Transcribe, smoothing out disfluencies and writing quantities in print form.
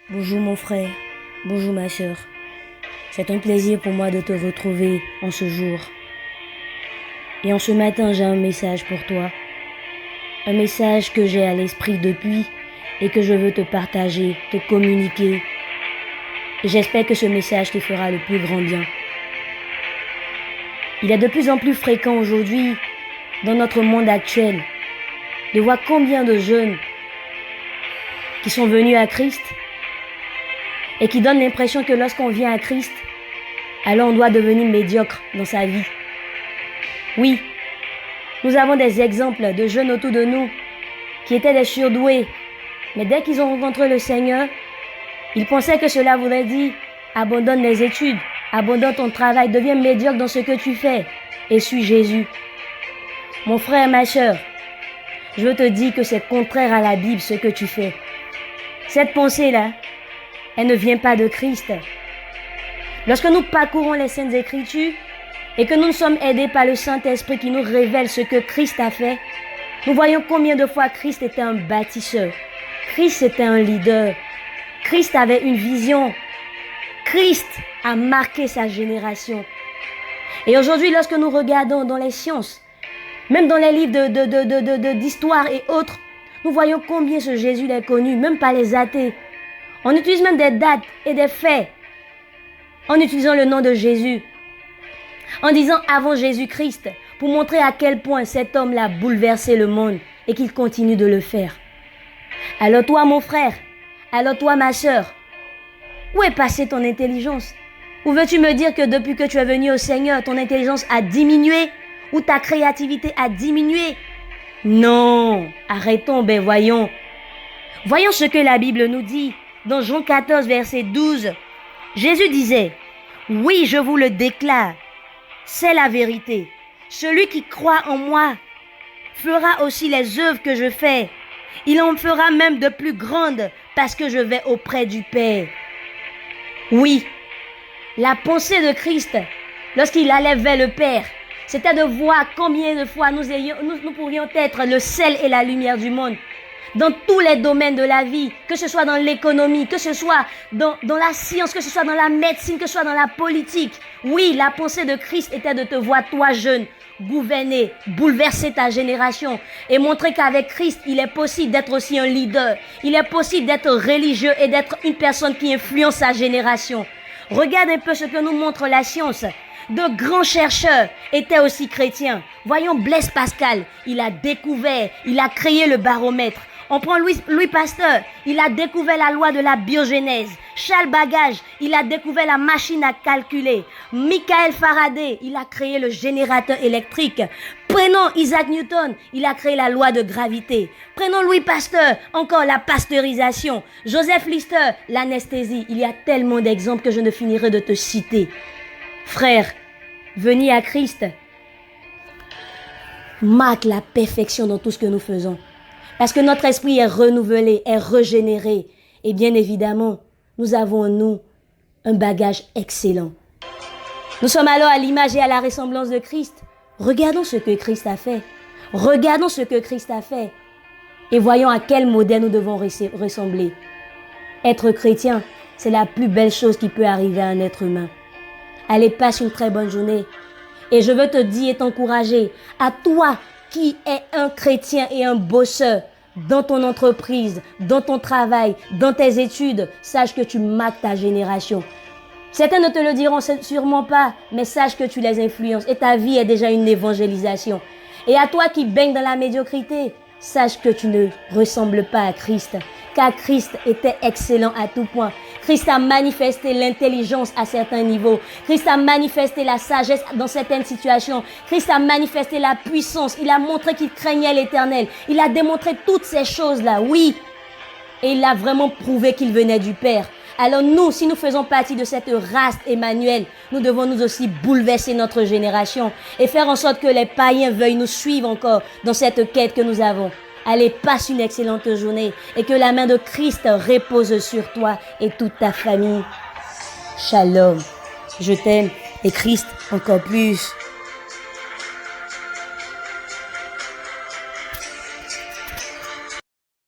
Bonjour mon frère, bonjour ma sœur. C'est un plaisir pour moi de te retrouver en ce jour. Et en ce matin, j'ai un message pour toi. Un message que j'ai à l'esprit depuis et que je veux te partager, te communiquer. Et j'espère que ce message te fera le plus grand bien. Il est de plus en plus fréquent aujourd'hui, dans notre monde actuel, de voir combien de jeunes qui sont venus à Christ et qui donnent l'impression que lorsqu'on vient à Christ, alors on doit devenir médiocre dans sa vie. Oui, nous avons des exemples de jeunes autour de nous qui étaient des surdoués, mais dès qu'ils ont rencontré le Seigneur, ils pensaient que cela voudrait dire abandonne les études, abandonne ton travail, deviens médiocre dans ce que tu fais et suis Jésus. Mon frère, ma soeur, je veux te dire que c'est contraire à la Bible ce que tu fais. Cette pensée-là, elle ne vient pas de Christ. Lorsque nous parcourons les Saintes Écritures et que nous sommes aidés par le Saint-Esprit qui nous révèle ce que Christ a fait, nous voyons combien de fois Christ était un bâtisseur. Christ était un leader. Christ avait une vision. Christ a marqué sa génération. Et aujourd'hui, lorsque nous regardons dans les sciences, même dans les livres d'histoire et autres, nous voyons combien ce Jésus est connu, même par les athées. On utilise même des dates et des faits en utilisant le nom de Jésus, en disant avant Jésus-Christ, pour montrer à quel point cet homme-là a bouleversé le monde et qu'il continue de le faire. Alors toi, mon frère, alors toi, ma sœur, où est passée ton intelligence? Ou veux-tu me dire que depuis que tu es venu au Seigneur, ton intelligence a diminué ou ta créativité a diminué? Non, arrêtons, voyons. Voyons ce que la Bible nous dit. Dans Jean 14, verset 12, Jésus disait, « Oui, je vous le déclare, c'est la vérité. Celui qui croit en moi fera aussi les œuvres que je fais. Il en fera même de plus grandes parce que je vais auprès du Père. » Oui, la pensée de Christ, lorsqu'il allait vers le Père, c'était de voir combien de fois nous pourrions être le sel et la lumière du monde. Dans tous les domaines de la vie, que ce soit dans l'économie, que ce soit dans la science, que ce soit dans la médecine, que ce soit dans la politique. Oui, la pensée de Christ était de te voir, toi jeune, gouverner, bouleverser ta génération et montrer qu'avec Christ, il est possible d'être aussi un leader. Il est possible d'être religieux et d'être une personne qui influence sa génération. Regarde un peu ce que nous montre la science. De grands chercheurs étaient aussi chrétiens. Voyons Blaise Pascal, il a découvert, il a créé le baromètre. On prend Louis Pasteur, il a découvert la loi de la biogénèse. Charles Babbage, il a découvert la machine à calculer. Michael Faraday, il a créé le générateur électrique. Prenons Isaac Newton, il a créé la loi de gravité. Prenons Louis Pasteur, encore la pasteurisation. Joseph Lister, l'anesthésie. Il y a tellement d'exemples que je ne finirai de te citer. Frère, venir à Christ marque la perfection dans tout ce que nous faisons. Parce que notre esprit est renouvelé, est régénéré. Et bien évidemment, nous avons en nous un bagage excellent. Nous sommes alors à l'image et à la ressemblance de Christ. Regardons ce que Christ a fait. Regardons ce que Christ a fait. Et voyons à quel modèle nous devons ressembler. Être chrétien, c'est la plus belle chose qui peut arriver à un être humain. Allez, passe une très bonne journée. Et je veux te dire et t'encourager à toi qui es un chrétien et un bosseur dans ton entreprise, dans ton travail, dans tes études, sache que tu marques ta génération. Certains ne te le diront sûrement pas, mais sache que tu les influences et ta vie est déjà une évangélisation. Et à toi qui baigne dans la médiocrité, sache que tu ne ressembles pas à Christ, car Christ était excellent à tout point. Christ a manifesté l'intelligence à certains niveaux. Christ a manifesté la sagesse dans certaines situations. Christ a manifesté la puissance. Il a montré qu'il craignait l'Éternel. Il a démontré toutes ces choses-là, oui. Et il a vraiment prouvé qu'il venait du Père. Alors nous, si nous faisons partie de cette race Emmanuel, nous devons nous aussi bouleverser notre génération et faire en sorte que les païens veuillent nous suivre encore dans cette quête que nous avons. Allez, passe une excellente journée et que la main de Christ repose sur toi et toute ta famille. Shalom. Je t'aime et Christ encore plus.